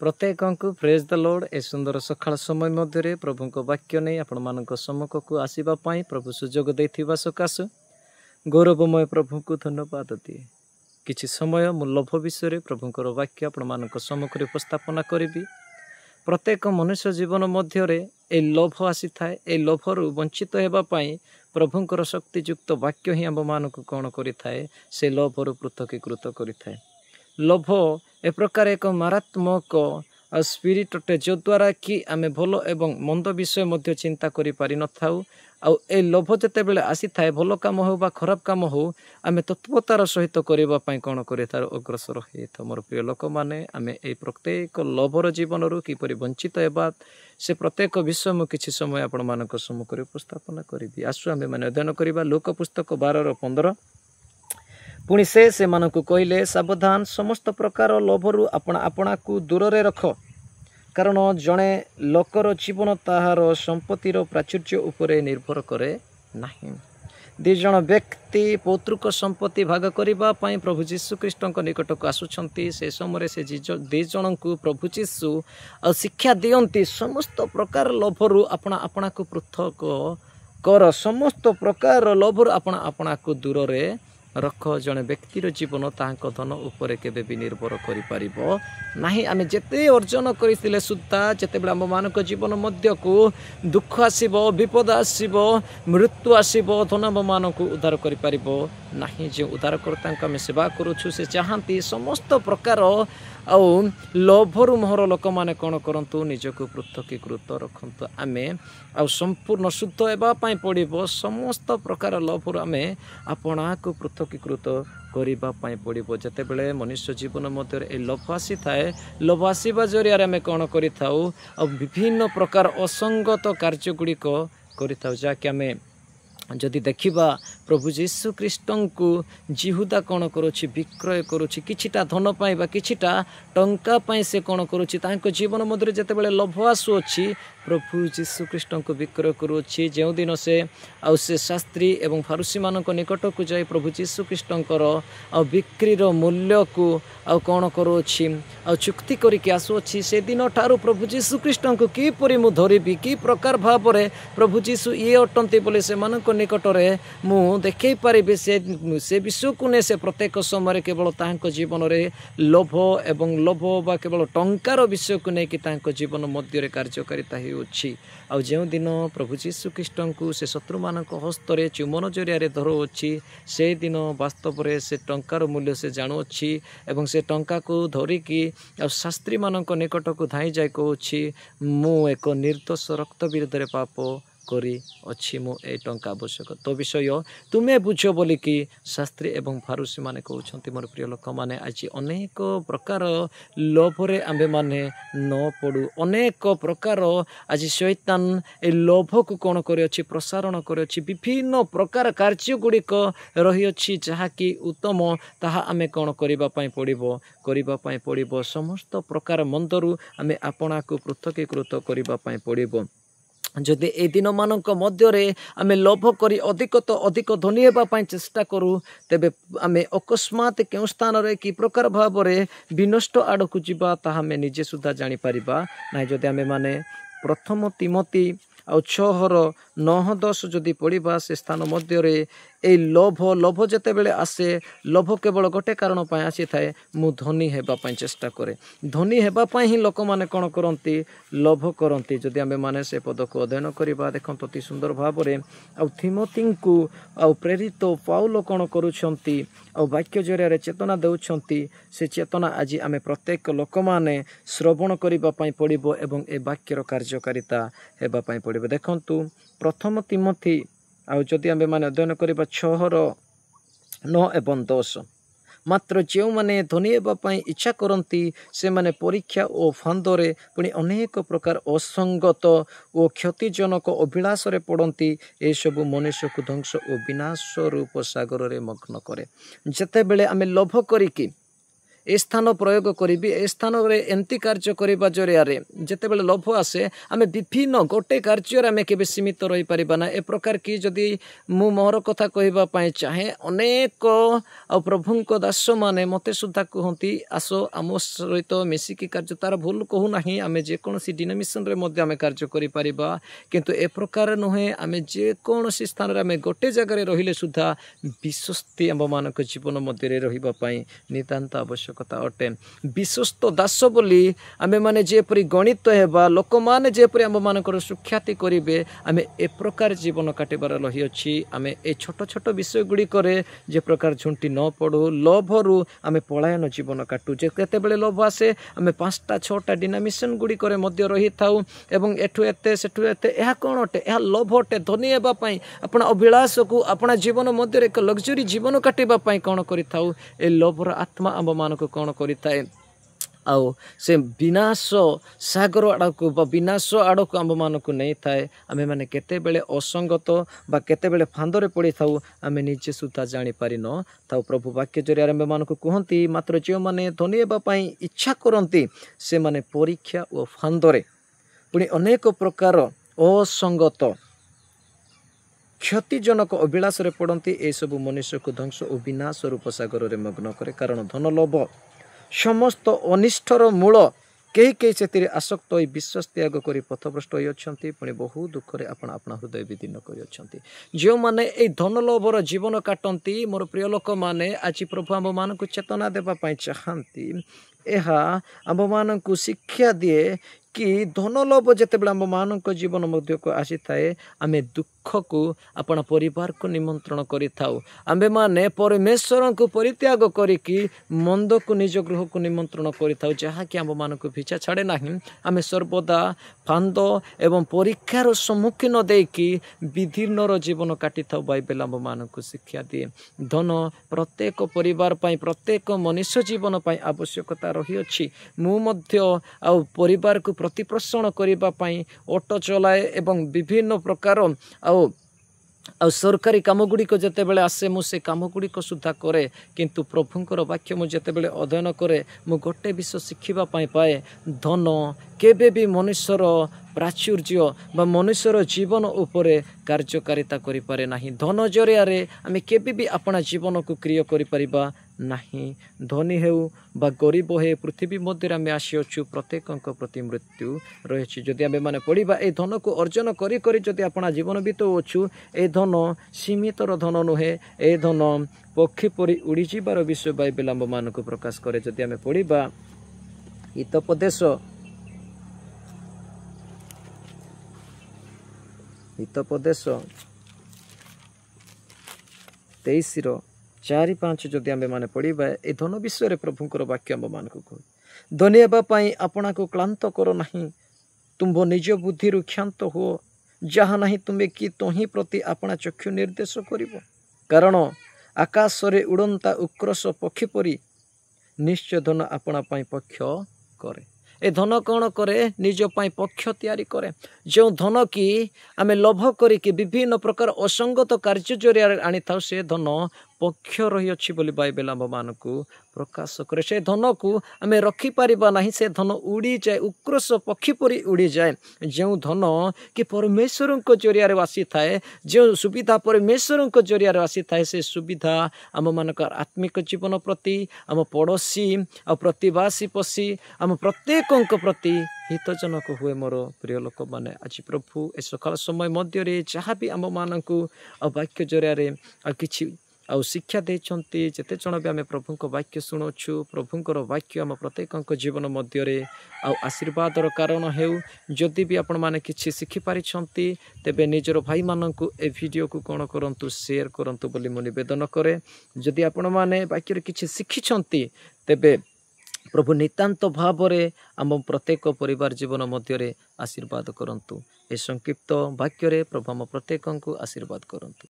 प्रत्येक को praise the Lord ए सुंदर सकाळ समय मध्य प्रभु को वाक्य नहीं आपण मानक सम्मुख को आसीबा पई प्रभु सुजोग देथिबा सकाशु गौरवमय प्रभु को धन्यवाद दिए। किछि समय मु लोभ विषय प्रभुंकर वाक्य आपण मानक सम्मुख उपस्थापना करी। प्रत्येक मनुष्य जीवन मध्य ए लोभ आसी थाए। ए लोभरु वंचित हेबा पई प्रभुंकर शक्तियुक्त वाक्य ही आम मानक कौन करिथाए से लोभरु पृथकीकृत करिथाए। लोभ ए प्रकार एक मारात्मक स्पिरिट अटे जो द्वारा कि आमे भल एवं मंद विषय मध्य चिंता करि पारि न थाउ। आउ ए लोभ जते बेले आसी थाए भल काम हो बा खराब काम हो आमे तत्परतार सहित करबा पई कोन करिथार अग्रसर हेथ। मोर प्रिय लोक माने आमे ए प्रत्येक लोभर जीवन रु किपरि वंचित हेबा से प्रत्येक विषय मु किछि समय आपण मानक सम्मुख उपस्थापना करिबी। आसु आमे माने अध्ययन करिबा लोक पुस्तक 12:15। पुणी से मानकु कहले सावधान समस्त प्रकार लोभरु आपणा आपणा को दूर रे रख, कारण जड़े लोकर जीवन ताहार संपत्तिर प्राचुर्य उपरे निर्भर करे नहीं। दी जण व्यक्ति पौतृक संपत्ति भाग करबा पई प्रभु जीशु ख्रीष्टक निकट को आसुछंती। से समय से दी जण को प्रभु जीशु शिक्षा दियंती समस्त प्रकार लोभरु आपणा आपणा को पृथक कर, समस्त प्रकार लोभरु आपणा आपणा को दूर रे रख। जड़े व्यक्तिर जीवन तांको धन उपरे केबे भी निर्भर करि परिबो नाही। आमे जेते अर्जन करिथिले सुद्धा जेतेबेले आम मानक जीवन मध्य को दुख आसीबो, विपद आसीबो, मृत्यु आसीबो, धन आम मानक उद्धार करि परिबो नाही। जे उद्धारकर्ता आमे सेवा करूछु से चाहंती समस्त प्रकार आउ लोभरु मोहर लोक माने कोन करंतु निजको पृथकीकृत रखंतु। आमे आउ संपूर्ण शुद्ध हेबा पई पड़िबो समस्त प्रकार लोभरु आमे आपणा को पृथकीकृत करिबा पई पड़िबो। जते बेले मनुष्य जीवन मध्य ए लोभ आसी थाए, लोभ आसीबा जरिया आमे कोन करिथाउ आ विभिन्न प्रकार असंगत कार्य गुड़िक करिथाउ। जाके आमे जदि देखिबा प्रभु जीशु ख्रीष्टन को जिहुदा कौन करुछि विक्रय करुछि किछिटा धन पाई बा किछिटा टंका पाई से कौन करुछि तांको जीवन मध्य जेते बेले लोभ आसु अछि प्रभु जीशु ख्रीष्टन को विक्रय करुछि। जेउ दिन से आउ से शास्त्री एवं फारुसी मानक निकट को जाई प्रभु जीशु ख्रीष्टनकर आ बिक्रीर मूल्य को आउ कौन करुछि आ चुक्ति करिके आसु अछि। से दिन ठारू प्रभु जीशु ख्रीष्टन को कि परि मु धरिबी कि प्रकार भाबरे प्रभु जीशु ये अटंती बोले से मानक निकटरे मु देखै पारिबे से विषय को ने से प्रत्येक समय केवल तांको जीवन रे लोभ एवं लोभ बा केवल टंकार विषय को नहीं कि तांको जीवन मध्य रे कार्यकारिता ही अछि। आ जेउ दिन प्रभु जीशु ख्रीष्टन को से शत्रु मानक हस्त रे चुमन जरिया रे धरो अछि से दिन वास्तव रे से टंकार मूल्य से जानु अछि एवं से टंका को धरिकी आ शास्त्री मानक निकट को धाई जाय को अछि मु एक निर्दोष रक्त विरुद्ध रे पाप करी अच्छी मु ए टंका आवश्यक तो विषय तुमे बुझ बोली कि शास्त्री एवं फारुसी माने कहउछंती। मोर प्रिय लोक माने आज अनेक प्रकार लोभरे आम्भे माने न पड़ू। अनेक प्रकार आज शैतान ए लोभ को कौन करे अछि प्रसारण करे अछि विभिन्न प्रकार कार्य गुड़िक रही अछि जहाँकि उत्तम ताहा आमे कौन करिबा पई पड़िबो समस्त प्रकार मंदरु आमे आपणा को पृथकीकृत करिबा पई पड़िबो। जदि ए दिन मानक मध्य आमे लोभ करी अधिक तो अधिक धनी हेबा पई चेष्टा करू तेबे आमे अकस्मात केउ स्थान रे कि प्रकार भाव रे विनष्ट आड़कू जीवा ताहा आमे निजे सुद्धा जानि परिबा नै। जदि आमे माने प्रथम तिमोती 6:9-10 जदि पढ़िबा से स्थान मध्य रे ए लोभ जते बेले आसे लोभ केवल गोटे कारण पाई आसी थाए मु धनी हेबा पई चेष्टा करे। धनी हेबा पई ही लोक माने कोन करंती लोभ करंती। जदि आमे माने से पद को अध्ययन करिबा देखंत अति सुंदर भाव रे आ थिमोथी को आ प्रेरित पाउल कोन करूछंती आ वाक्य जरिया रे चेतना देउछंती से चेतना आज आमे प्रत्येक लोक माने श्रवण करिबा पई पड़िबो एवं ए वाक्यर कार्यकारिता हेबा पई पड़िबो। देखंतु प्रथम तिमोथी आउ जदि आमे माने अध्ययन करिबा 6:9 एवं 10 मात्र जो माने धनी हेबा पई इच्छा करंती से माने परीक्षा और फांदरे पुणी अनेक प्रकार असंगत और क्षतिजनक अभिलाष रे पड़ती ए सबु मनुष्य को ध्वंस और विनाश रूप सागर रे मग्न करे। जते बेले आमे लोभ करिकी ए स्थान प्रयोग करी ए स्थान रे एमती कार्य करबा जरिया जिते बेले लोभ आसे आमे विभिन्न गोटे कार्य आमे केबे सीमित रही परिबा ना। ए प्रकार की जदि मु मोर कथा कहबा पई चाहे अनेक प्रभुंक दास माने मते सुद्धा कहती आसो आम सहित मिसिकी कार्य तार भूल कहू नाही आमे जे कोनोसी डिनोमिनेशन रे मध्ये आमे कार्य करि परिबा किंतु ए प्रकार नुहे आमे जे कोनोसी स्थान रे आमे गोटे जगह रे रहिले सुद्धा विश्वस्ती आम मानक जीवन मध्य रे रहिबा पई नितांत आवश्यकता अटे। विश्वस्त दास बोली आमे माने जेपरि गणित हेबा लोक माने जेपरि आम मानकर सुख्याति करिवे आमे ए प्रकार जीवन काटिबार रही अछि। आमे ए छोट छोट विषय गुडी करे जे प्रकार झुंटी न पड़ू लोभरू आमे पलायन जीवन काटू जे केते बेले लोभ आसे आमे 5टा 6टा डिनोमिनेशन गुडी करे मध्य रही थाउ एवं एठु एते सेठु एते एहा कोन अटे एहा लोभ अटे धनी हेबा पई आपण अभिलाष को आपण जीवन मध्य एक लग्जरी जीवन काटिबा पई कोन करि थाउ ए लोभर आत्मा आम मानक कोन करि थाए आउ से विनाश सागर आड़क बा विनाश आड़क आम मानक नहीं थाए। आमे माने केते बेले असंगत बा केते बेले फांदरे पड़ी थाउ आमे निजे सुद्धा जानी पारि न थाउ। प्रभु वाक्य जरिया आमे मानक कहंती मात्र जे माने धनी हेबा पई इच्छा करंती से माने परीक्षा और फांदरे पुणी अनेक प्रकार असंगत क्षतिजनक अभिलाष रे पड़ती ए सब मनुष्य को ध्वंस और विनाश रूप सागर रे मग्न करे। कारण धन लोभ समस्त अनिष्ठर मूल कई कई से आसक्त हो विश्वास त्याग कर पथभ्रष्ट होती पुणी बहु दुखरे अपना अपना हृदय विदीर्ण कर जो मैंने ये धन लोभर जीवन काटती मोर प्रिय लोक मैंने आज प्रभु आम मान को चेतना देवाई चाहती यह आम मान को शिक्षा दिए कि धन लोभ जिते आम मान जीवन मध्य को आसी थाए आम दुख को अपना परिवार को निमंत्रण करि थाउ आम्भे माने परमेश्वर को परित्याग करिकी मंद को निज गृह को निमंत्रण करि थाउ जहा कि आम मान को भिक्षा छाड़े नाही। आमे सर्वदा फांद एवं परीक्षार सम्मुखीन देकी विधीर्णर जीवन काटि थाउ बाइबल आम मान को शिक्षा दिए। धन प्रत्येक परिवार पाई प्रत्येक मनुष्य जीवन पाई आवश्यकता रही अछि। मु मध्य आ परिवार को प्रतिपोषण करिबा पाई ऑटो चलाए एवं विभिन्न प्रकार आ सरकारी काम गुड़िक जिते बड़े आसे मुझे काम गुड़िक सुधा करे किंतु प्रभुंकर वाक्य मुझे जिते अध्ययन करे मु गोटे विषय शिखिबा पाए धन केबे भी मनुष्यर प्राचुर्य बा मनुष्यर जीवन उपरे कार्यकारिता करि पारे नाही। धन जरिया रे आमे केबे भी अपना जीवन को क्रिय करि परिबा नाही। धनी हेउ बा गरीब हे पृथ्वी मध्य आमे आसीअछु प्रत्येकक प्रति मृत्यु रही। जदि आमे माने पढ़िबा ए धन को अर्जन करी करी जदि अपना जीवन बीतौछु ए धन सीमितर धन नुहे ए धन पक्षी परी उड़ी जीवार विषय बाइबल आम मान को प्रकाश करे। जदि आमे पढ़िबा हितोपदेश 23:4-5 जदि आमे माने पढ़िबा ए धन विषय प्रभुंकर वाक्य आम मान को कह धनी हेबा पई आपना को क्लांत करो नहीं तुम्भ निज बुद्धि क्षांत हो जहाँ नहीं तुम्हें कि तोही प्रति अपना चक्षु निर्देश करिवो कारण आकाश रे उड़ंता उक्रस पक्षी परी निश्चय धन अपना पाई पक्ष करे। ए धन कौन करे निज पाई पक्ष तैयारी करे। जो धन की आमे लोभ करिके विभिन्न प्रकार असंगत कार्य जरिया आनी थाउ से धन पक्ष रही अच्छी बोली बाइबल आम मान को प्रकाश करे। से धन को आमे रखी पारिबा नहीं से धन उड़ी जाए उक्रस पक्षी परी उड़ी जाए। जो धन कि परमेश्वर को जरिया आसी थाए जो सुविधा परमेश्वर को जरिया आसी थाए से सुविधा आम मानक आत्मिक जीवन प्रति आम पड़ोशी आ प्रतिवासी पशी आम प्रत्येक प्रति हितजनक हुए। मोर प्रिय लोक मैंने आज प्रभु ए सकाल समय मध्य जहाँ भी आम मान को वाक्य जरिया कि आउ शिक्षा देते जिते जन भी आम प्रभु वाक्य शुणुछु प्रभुंर वाक्य आम प्रत्येक जीवन मध्य आशीर्वादर कारण हेउ जदि भी आपण माने किछि शिखि पारिछंती तेबे निजर भाई माननकु ए वीडियो को कोन करंतु शेयर करंतु बोली मु निवेदन करे। जदि आपण माने वाक्य किछि शिखिछंती तेबे प्रभु नितांत भावरे आम प्रत्येक परिवार जीवन मध्य आशीर्वाद करंतु। ए संक्षिप्त वाक्य प्रभु आम प्रत्येक आशीर्वाद करंतु।